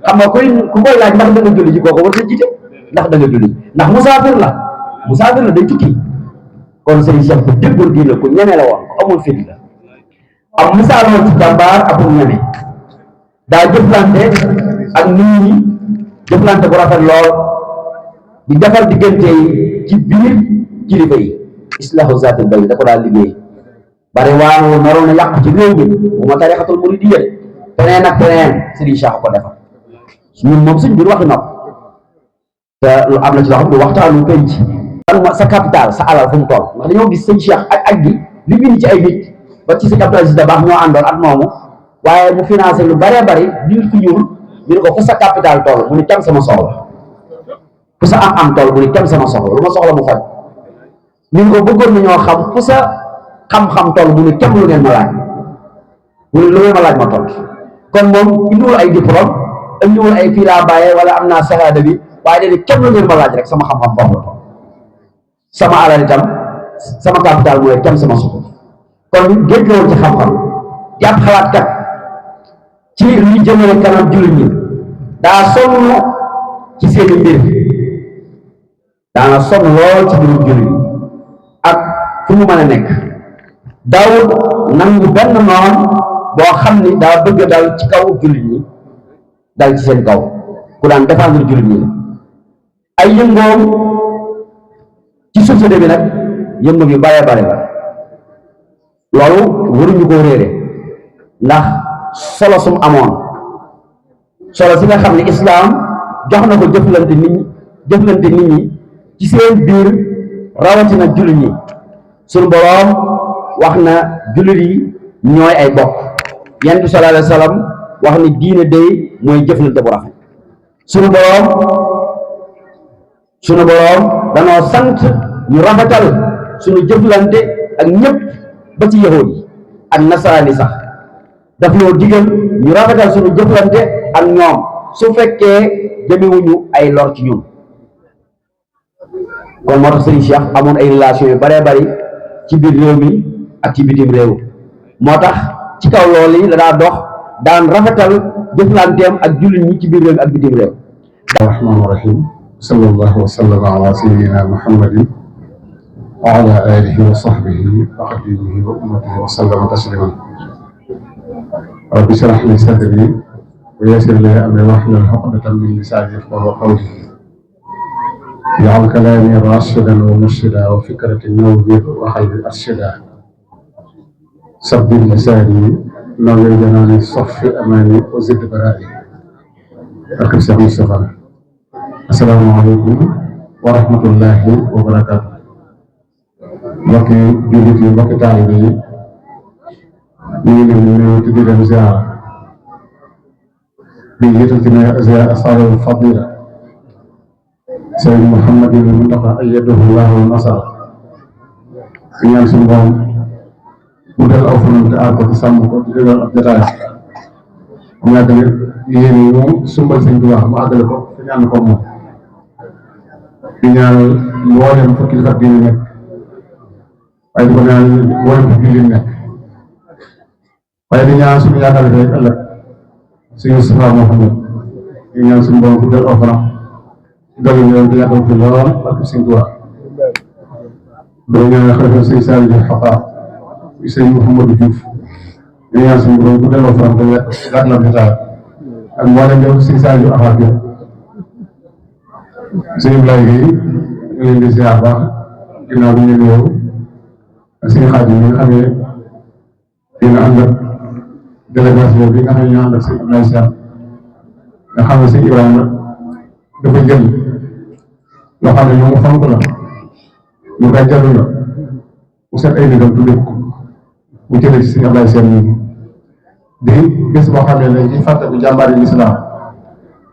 xam nga ku koy laaj ndax da nga julli ji kooku war sa jiite ndax da nga julli ndax musaafir la day tukki kon sëñ Cheikh bu déggoon diine ku ñeme la woon ku amul fit la am misaal woon ci jàmbaar ak ñeme daa jëflante ak nit ñi jëflante bu rafet lool di defar diggante yi ci biir kilifa yi islahu zaatil bayn da ko daal liggéey bari waano naroon a yàq ci réew mi bu ma tarixatul muridiyya feneen ak feneen Serigne Cheikh ko defar ñun moom suñ biir waxi nopp te lu am na ci loo xam ne waxtaanu penc sa capital sa alal fu mu toll ndax dañoo gis sëñ Cheikh ak gi li mu indi ci ay nit ba ci sëñ Abdou Aziz Dabakh ñoo àndoon at moomu waaye mu financé lu bëree bëri nit ku ñuul ñu ne ko fu sa capital toll mu ni tem sama soxla fu sa am toll mu ni tem sama soxla lu ma soxla mu faj ñu ne ko bëggoon na ñoo xam fu sa xam-xam toll mu ni tem lu ngeen ma laaj mu ni lu ngeen ma laaj ma toll kon moom indiwul ay diplôme indiwul ay fii laa bàyyee wala am naa shahada bi waaye dañuy tem lu ngeen ma laaj rek sama xam-xam foofu la toll sama alal itam sama capital mooy tem sama soxla kon géej la woon ci xam-xam jàpp xalaat kat ci li jëmale kanam jullit ñi daa sonn ci seeni mbir daana sonn lool ci mbirum jullit ñi ak fu mu mën a nekk daawul nangu benn noon boo xam ni daa bëgg dal ci kaw jullit ñi dal ci seen kaw ku daan défendre jullit ñi la ay yëngoom ci société bi nag yëngu bi bare la loolu waruñu koo réere ndax solo sum amoon solo si nga xam ne islaam jox na ko jëflante nit ñi ci seen biir rawatina jullit ñi. suñu boroom wax na jullit yi ñooy ay bokk yonent bi sallallahu alayhi wa sallam wax ni diine day mooy jëflante bu rafet. suñu boroom danoo sant ñu rafetal suñu jëflante ak ñëpp ba ci yahuud yi ak nasaraan yi sax daf ñoo digal ñu rafetal suñu jëflante ak ñoom su fekkee jëmewuñu ay lor ci ñun. kon moo tax Serigne Cheikh amoon ay relation yu baree bari ci biir réew mi ak ci bitim réew moo tax ci kaw loolu yi la daa dox daan rafetal jëflanteem ak jullit ñi ci biir réew mi ak bitim réew. rahmaani rahim sallallahu wa sallam ala sayyidina muhammadin wa ala alihi wa sahbihi wa xadimihi wa ummatihi wa sallama tasliman rabbi shrah li sadri wa yassir li amri wahlul uqdatan min lisani yafqahu qawli واجعل كلامي راشدا ومرشدا وفكرة نور وقلبي أرشدا سبل لساني نور جناني صف أماني وزد برائي أركب سيد مصطفى السلام عليكم ورحمة الله وبركاته mbokki jullit yi mbokki taalibe yi ñu ngi leen di nuyu di leen ziara di yëtal ci ne ziara ashaabul fadila Sëriñ Muhammadul Muntaqa ayyadahu Allahu wa nasara ñaan suñu borom mu del aw fanam te aar ko te sàmm ko di dëggal ab jotaay mu àggale yéen yi moom sumbal sëñ Tuubaa mu àggale ko te ñaan ko moom di ñaanal mboolem fukki kilifa diine nekk waaye di ko ñaanal mboolem fukki jullit nekk waaye di ñaan suñu yaakaar rek ëllëg suñu Mustafaa Muhammad di ñaan suñu borom mu del aw fanam doole ñu di yàggal fi lool ak sëñ Tuubaa doo ñaan xalifa sëñ Saliou Faqa sëñ Mouhamadou Diouf ñu ñaan suñu borom bu delloo faram te yàgg la jotaay ak mboolem yow sëñ Saliou Afaat bi sëñ Ibrahima Gueye ñu leen di ziar baax ginnaaw bi ñu nuyoo ak sëñ Xaadim bi nga xam ne dina ànd ak délégation bi nga xam ne ñoo ànd ak sëñ Ibrahima Sall nga xam ne sëñ Ibrahima dafa jël loo xam ne ñoom mu fonk la mu koy jalu la mu seet ay ndigam tudde ko mu jëlee ci sëñ Ablaye Sène di bés boo xam ne dañ ciy fàtte bu jàmbaari lislaam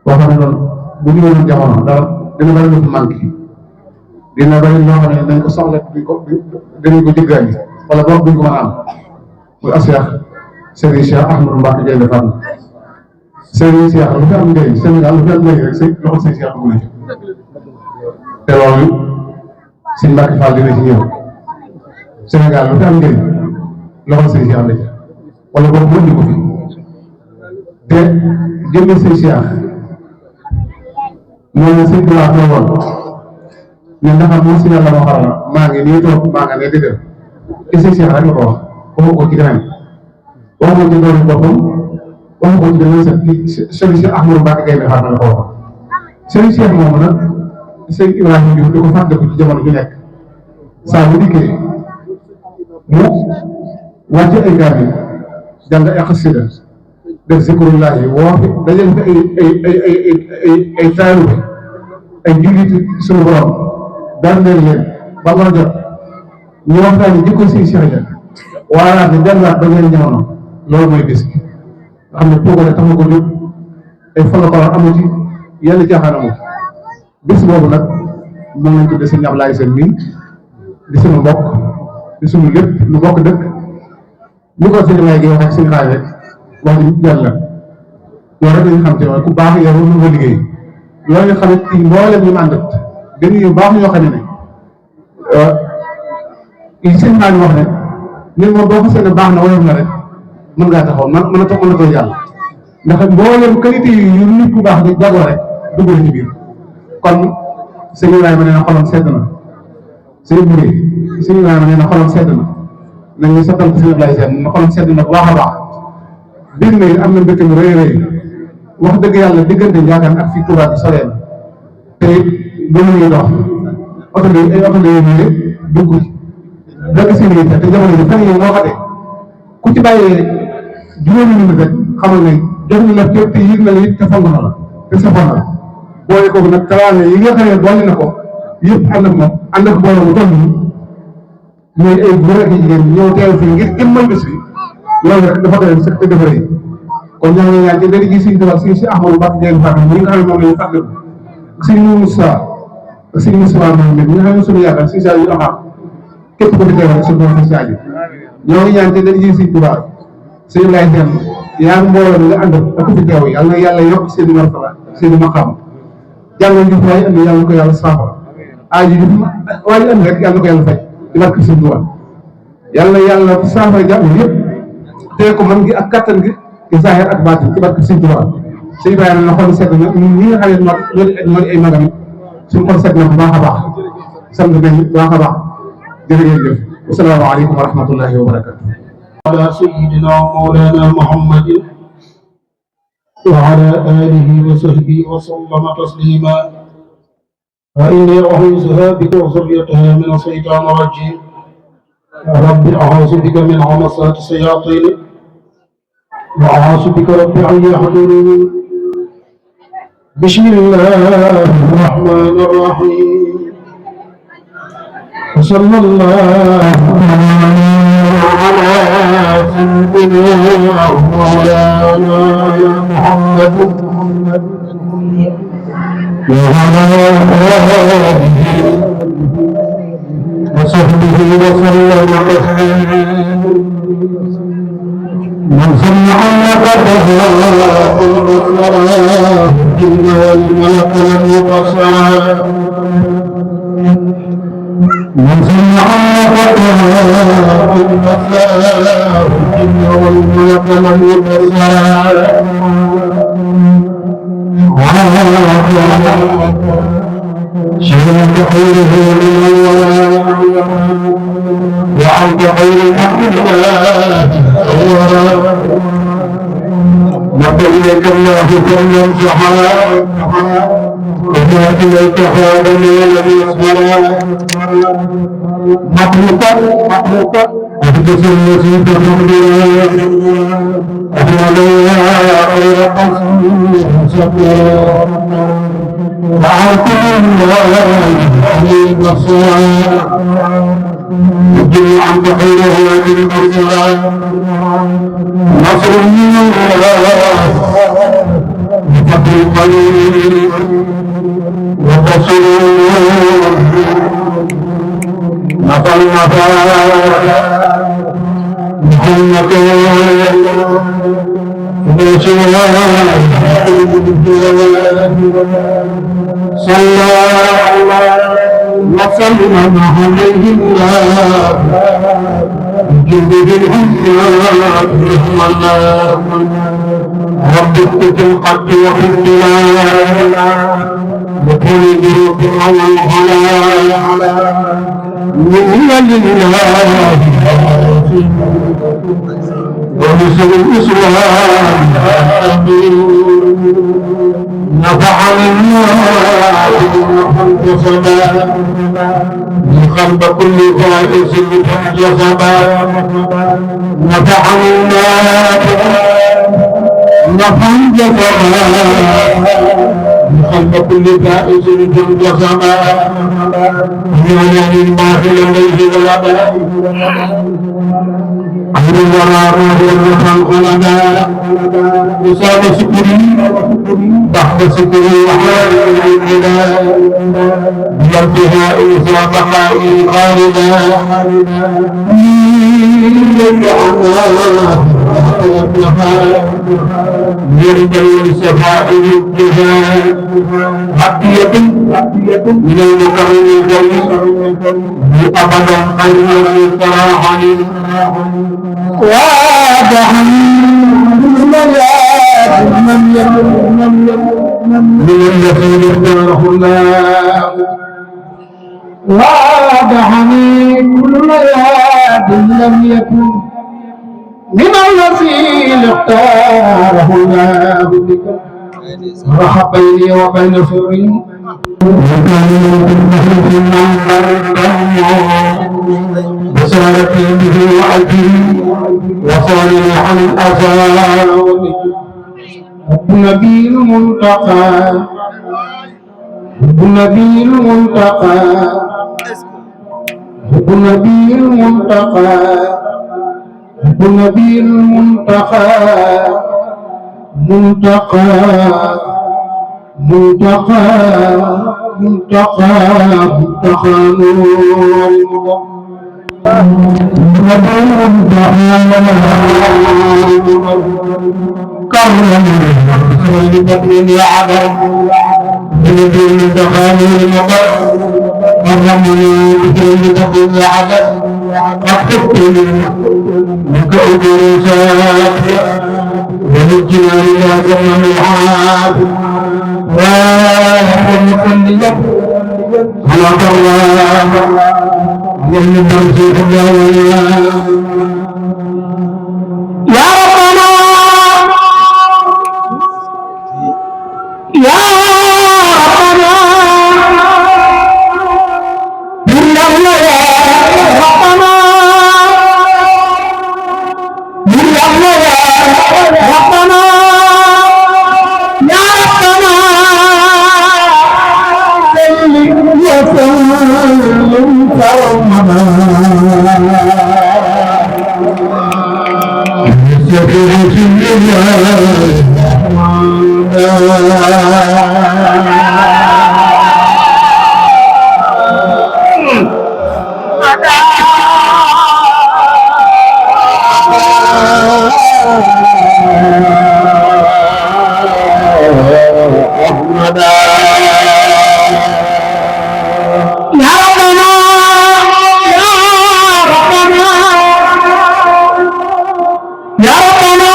boo xam ne noonu bu ñu woon jamono dara dina bari lu fi manqué dina bari loo xam ne dañ ko soxla dinañ ko jëggaani wala boog duñ ko mën a am muy Cheikh Serigne Cheikh Ahmadou Mbacké Gaïndé Fatma Serigne Cheikh lu fi am njëriñ Sénégal lu fi am njëriñ rek loxo Serigne Cheikh dugg na ci te loolu Serigne Mbacké Fall dina ci ñëw Sénégal lu fi am njëriñ loxo Serigne Cheikh la ci wala boobu mën di ko fi te jëmmi Serigne Cheikh moom la Serigne Touba ko woon ne ndax moom si yàlla moo xaral maa ngi nii toog maa nga ne dëgër te Serigne Cheikh rek la ko wax waxu ko ci keneen waxu ko ci doole boppam waxu ko ci dama Serigne Cheikh Ahmadou Mbacké Gaïndé Fatma la ko wax Serigne Cheikh moomu nag Serigne Ibrahima Diouf di ko fàttaliku ci jamono ju nekk saa bu dikkee mu wàcce ay gaar yi jàng ay xasida def zikrullahi woo fi dajale fi ay taalibe ay jullit suñu borom daan leen ba nga jot ñu waxtaanee jikko si Cheikh ja waaraat ni delluwaat ba ngeen jamono loolu mooy bis bi nga xam ne poogale tax na ko jóg ay folokolo amu ci yenn caaxaan amu ci bis boobu nag moom lañ tuddee sëñ Ablaye Sène mii di suñu mbokk di suñu lépp lu bokk dëkk ñu ko sëñ Ablaye gi wax ak sëñ xaaj rek wax dëgg yàlla loolu rek lañ xam te mooy ku baax yow mën nga liggéey loolu nga xam ne ci mboolem ñu àndat dañuy yu baax ñoo xam ne li sëñ xaaj wax ne nit moom boo xasee ne baax na woyof na rek mën ngaa taxaw mën a toog yàlla ndax mboolem qualité yu nit ku baax di jagoo rek dugg na ci biir kon sëñ Ibrahima nee na xolam sedd na sëñ Bouré sëñ Ibrahima nee na xolam sedd na nañu sottal ko sëñ Ablaye Sène na xolam sedd na bu baax a baax biir na am na mbégte mu rëy rëy wax dëgg yàlla diggante Ndiakhate ak fii Touba bi soree na te ba mu ngi dox oto bi ay oto la yéen dugg dëgg si te jamono ji fan yii moo xate ku ci bàyyee juróomi minute rek xamal ne jox na la képp te yëg na la it te fonk na la te safoon na la boole kooku nag teraanga yi nga xam ne dolli na ko yëpp ànd ak moom ànd ak mbooloo mu toll nii mooy ay góor ak jigéen ñëw teew fii ngir jëmmal bés bi loolu rek dafa doy sax te dafa rëy kon ñoo ngi ñaan ci léegi gis suñu tubaab si Ahmadou Mbacké Ndiaye Fatou mi nga xam ne moom la ñu fàttaliku sëñ Moussa sëñ Moussa Mohamed mi nga xam ne suñu yaakaar si saa yu amaat képp ko fi teewal suñu doon si saaju ñoo ngi ñaan ci léegi gis suñu tubaab sëñ Laye Sène yaa ngi mbooloo mi nga ànd ak ku fi teew yàlla na yàlla yokk seen i martaba seen i maqaam jàngal ñu waaye andi yàlla na ko yàlla saafara aaju ji waaye andi rek yàlla na ko yàlla faj ci barke sëñ tubaab yàlla na yàlla saafara jàmm yëpp tey ko man gi ak kattan gi ci zahir ak baatin ci barke sëñ tubaab sëñ Ibrahima na xool seet na ñun ñi nga xam ne moo di ay magam suñu xol seet na bu baax a baax sant nañu bu baax a baax jërëjëf asalaamaaleykum wa rahmatullahi wa barakatu على سيدنا مولانا محمد وعلى آله وصحبه وسلم تسليما وإني أعوذها بك وذريتها من الشيطان الرجيم رب أعوذ بك من همزات الشياطين وأعوذ بك رب أن يحضرون بسم الله الرحمن الرحيم وصلى الله على سيدنا مولانا محمد وعلى آله وصحبه وسلم من سمع قدها الجن والملك والبصر من سمع قدها الجن والملك والبصر شهد خيره وعند خير الحمدلله نبيك الله كل صحاب وما إليك هذا الذي يصبر مخلوقا أحدث المسيح الحمدلله أحمدنا غير قصر صبر وعلكم الله عليك الصلاة جميعا بخيره وبالبركة نصر من الله بفضل قليل وبصر نصر محمد صلى وسلم عليه الله جند الحمد رب في القد وفي الدلال وكل جروب على من لله ونسل الإسلام نفعني الله من قلب كل فائز جذبا نفعني الله نفعا جذبا من قلب كل فائز جذبا من الماهل ليس غلبا أهل الورى روح الخلق لنا وصاب سكري بعد سكري وحال الإله بانتهاء بقائي خالدا يرجى الصفاء الجهاد حقية من المكرم الجليل أبدا خير الصراحة واضحا من الذي اختاره الله واضحني كل ياد لم يكن من الذي اختاره الله بك رحب بيني وبين سري بسالة به وعجه وصالح الأثار حب النبي المنتقى حب النبي المنتقى حب النبي المنتقى حب النبي المنتقى منتقى منتقى منتقى منتقى نور كرم بدر يعبر بنبي المنتقى المقر كرمني بدر يعبر أخذتني منك أجر سافر ونجنا إلى جنة العاب ومصلي على الله يمن مرزق الله يا ربنا يا ربنا من الله يا ربنا من الله يا ربنا يا ربنا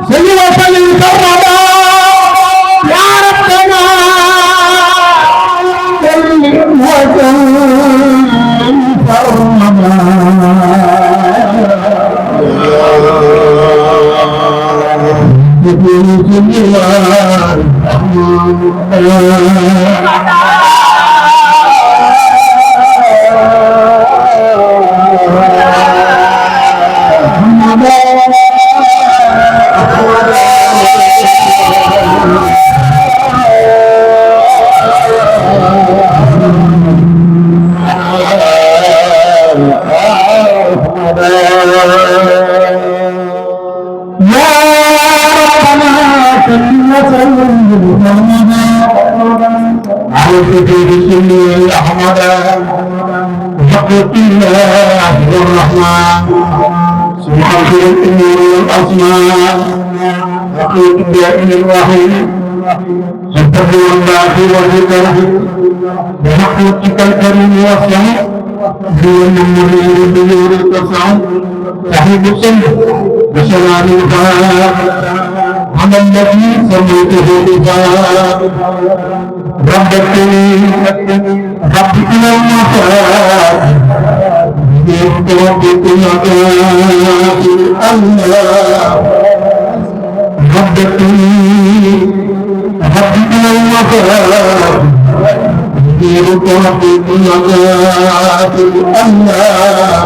سلم وسلم كرمنا سبحان الله بحقك الكريم والصلاة هو المريد بنور التسع صاحب السلم بسلام الخير على الذي سميته بفاق ربتني ربك المخاف بربك المخاف الله ربتني ربك المخاف بربك المخاف الله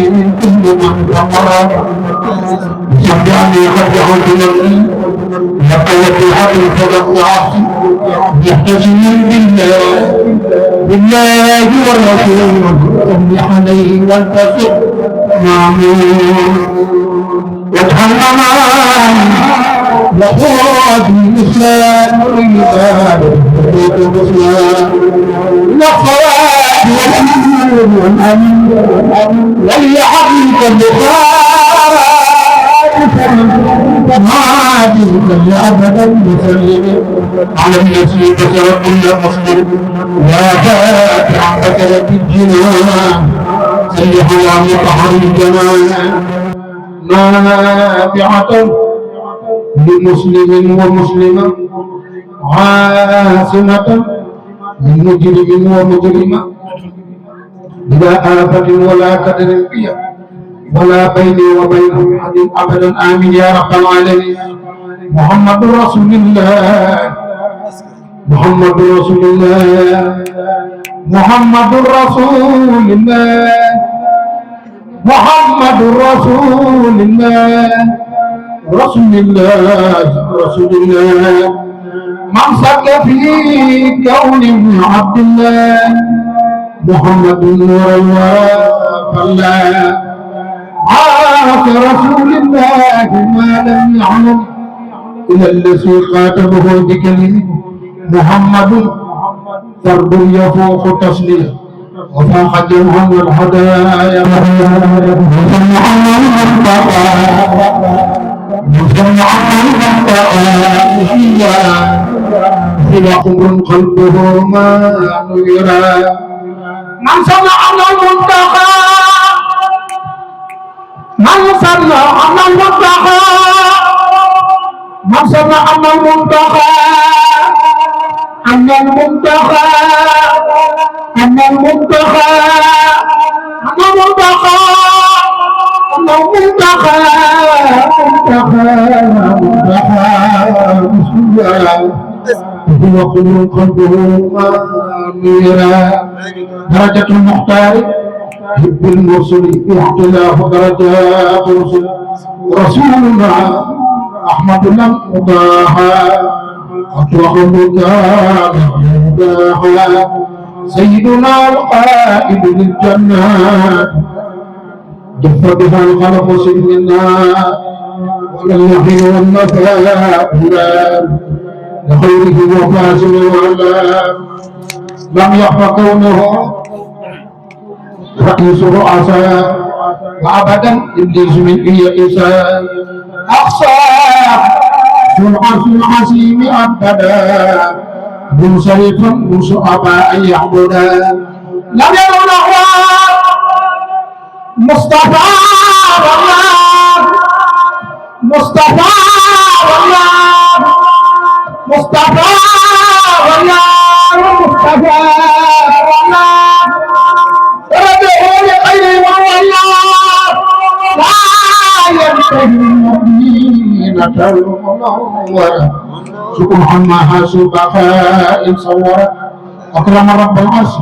من كل من كفر شجعني خرجه من لقوة الحق فضلت يحتسم بالله والرسول املح عليه والتصف مامون واتحمم وقوات الاسلام والعباد وقوت الاسلام والصلاه والامن وليحقق البخاري هادي ابدا مسلم على النبي بشر كل مسلم يا فاتح بكرة الجنان سل على مطهر الجمال نافعة لمسلم ومسلمة عاصمة لمجرم ومجرمة بلا آفة ولا كدر فيها ولا بيني وبين أحد أبدا آمين يا رب العالمين. محمد رسول الله محمد رسول الله محمد رسول الله محمد رسول الله رسول الله رسول الله من شك في كون ابن عبد الله محمد نور الله فالله عاش رسول الله ما لم يعلم إلى الذي خاطبه بكلمه محمد فرد يفوق تسليه وفاق جمعا والهدايا خلق قلبه ما يرى من صلى على المنتقى من صلى على المنتقى من صلى على المنتقى أن المنتقى أن المنتقى أن المنتقى أن المنتقى بسم الله هو كل قلبه منيرا درجة المختار حب المرسل اختلاف درجات الرسل رسولنا أحمد لم يضاهى أطلق المداح سيدنا القائد للجنات جف بها الخلق سننا ولم يحن والنفاء لخيره وفاسد وعلام لم يخف كونه رئيس الرؤساء وابدا ابليس من يئسا اقصى سرعه العسيم ابدا منصرفا مصعبا ان يعبدا لم يروا الاحوال مصطفى والله مصطفى والله مصطفى والله مصطفى والله ربه لخير والله لا ينتهي المدينة المنورة سبحانها سبحاء صورة أكرم رب العرش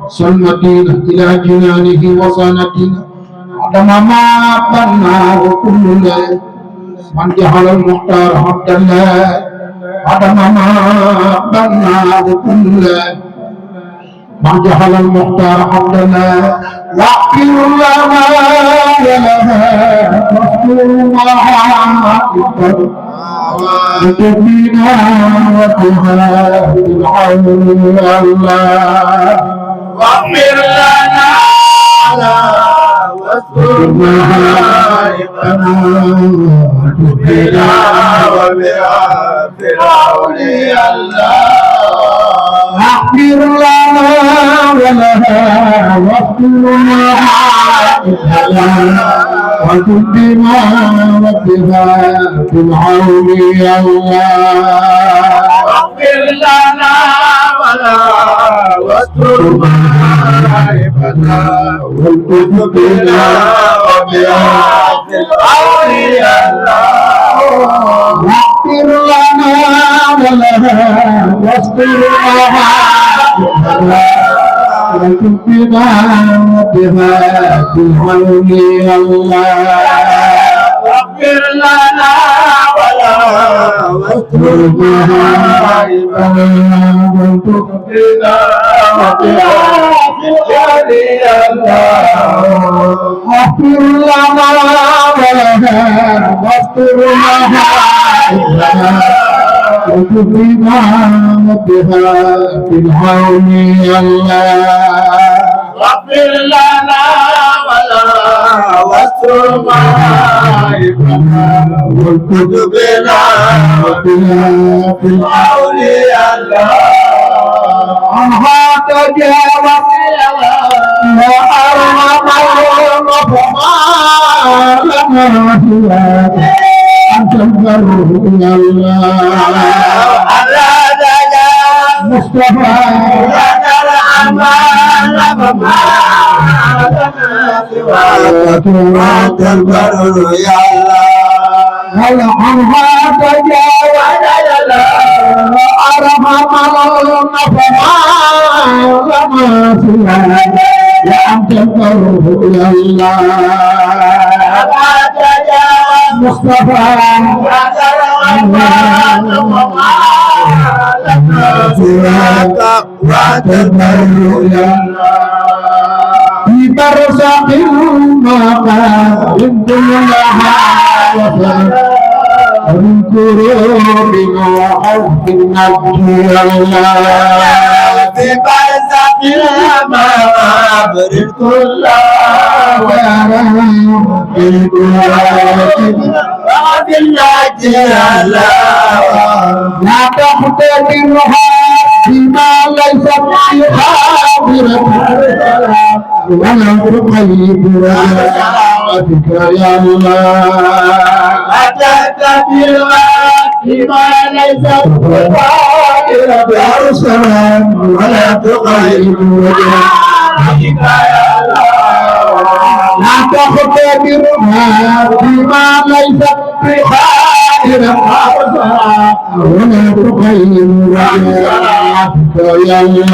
سلم الدين إلى جنانه وصانتنا عدم ما بناه كل ليل من جعل المختار عبد الله عدم ما بناه كل ليل من جعل المختار عبد الله واغفر لنا ولها واغفر وتبينا وتها بالعون الله واغفر لنا واستر مهارقنا وتبنا وبها فرعون الله اغفر لنا ولها واغفر مهارقنا وتبنا وبها فرعون الله واغفر لنا ولا واستر مهارقنا وتبنا وبها فرعون الله واغفر لنا ولها واستر مهارقنا وتبنا وبها فرعون الله واغفر لنا ولا واستر مهارقنا وتبنا وبها فرعون الله واغفر لنا ولها واستر مهارقنا وتبنا وبها فرعون الله واغفر لنا ولا واستر مهارقنا وتبنا وبها فرعون الله عنها تجاوز ما أرغب فما لنا هياك تنكره يا الله مصطفى تنكره يا الله هل عنها تجاوز أرحم فما لما سوى يا أنت الفرح يا الله مصطفى سواك وتبر يا في برزق ما قدمت لها وفاء من كروب وحب النجي الله في برزق المغرب كله وفي النجي الله لا تختبرها بما ليس بخابرة ولا تقيد رجاءتك يا الله أتت بما ليس بخابرة يا سلام ولا تقيد رجاءتك يا الله لا تختبرها بما ليس بخابرة ولا تقيد رجاءتك يا الله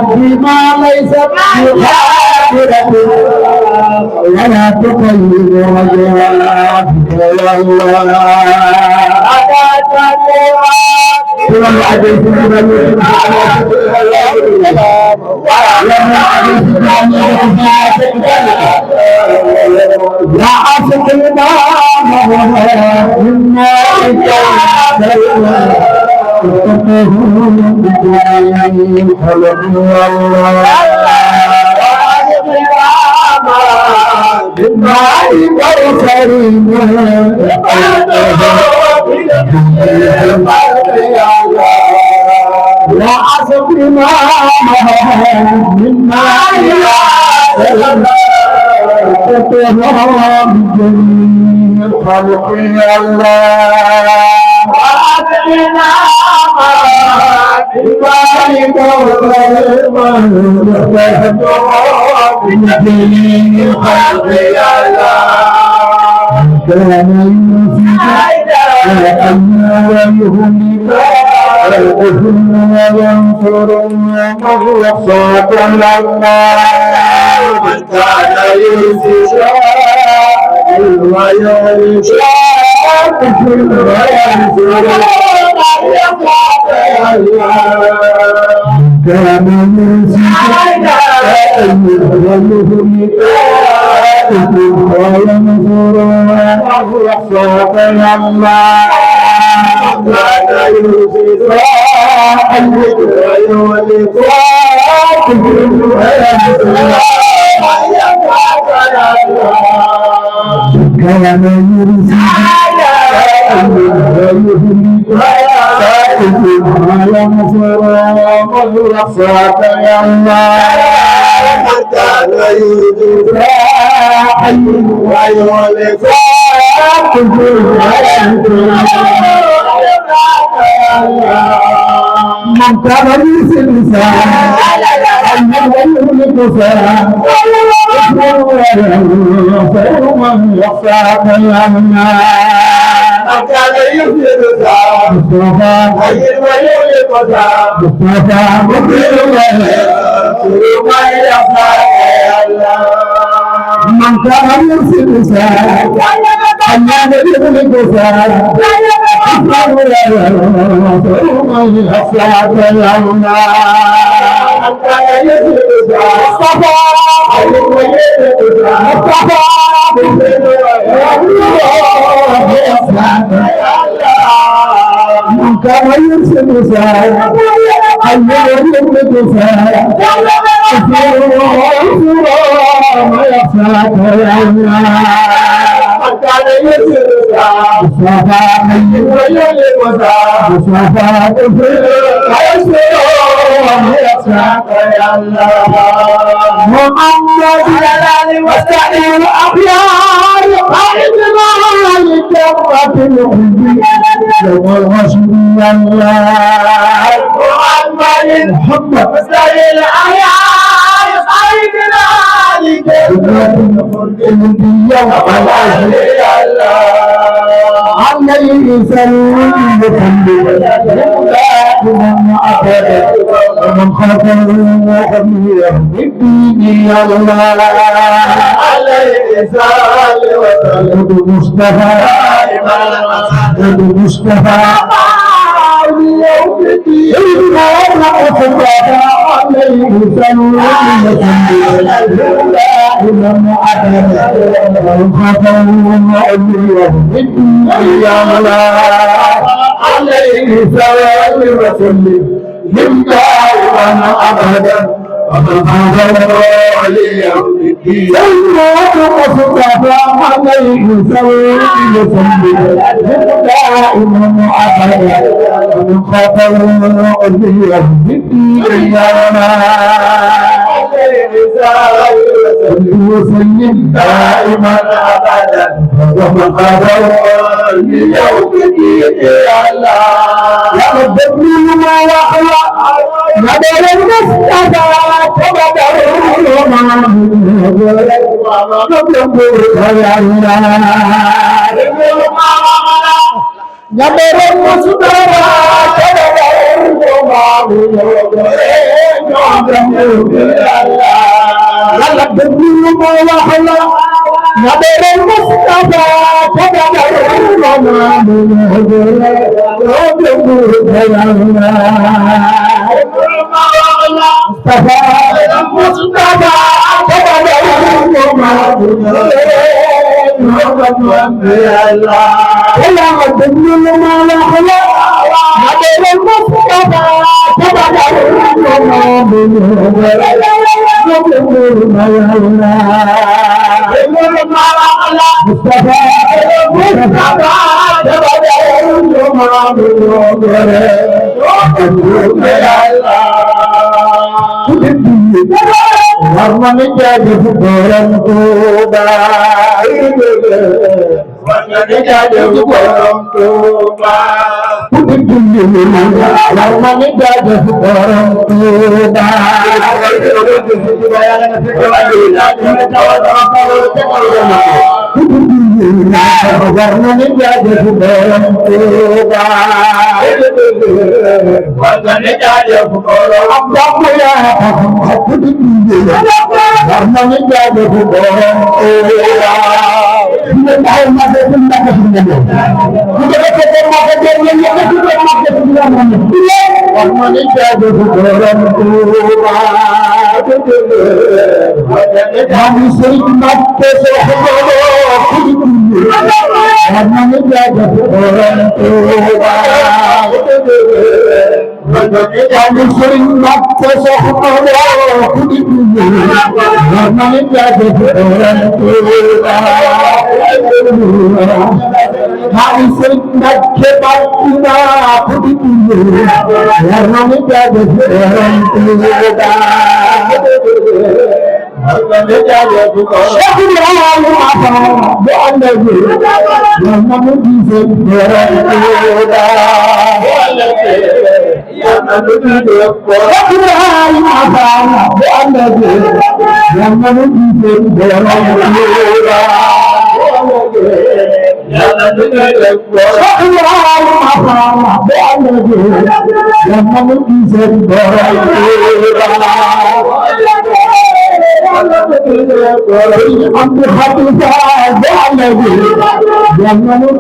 بما ليس ولا تقيد رجاءتك يا لا عاشق الإمام مما لا عاشق الإمام مما خلق الله وأبقنا وينصر ويصاب الله من كان يرسل من كان يرسل فمن يخشاك يا كان يفسد مصطفى خير ويولد مصطفى مكرم ما يخشاك يا الله من كان يرسل كان يولد ومن يخشاك يا الله Jangan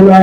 Allah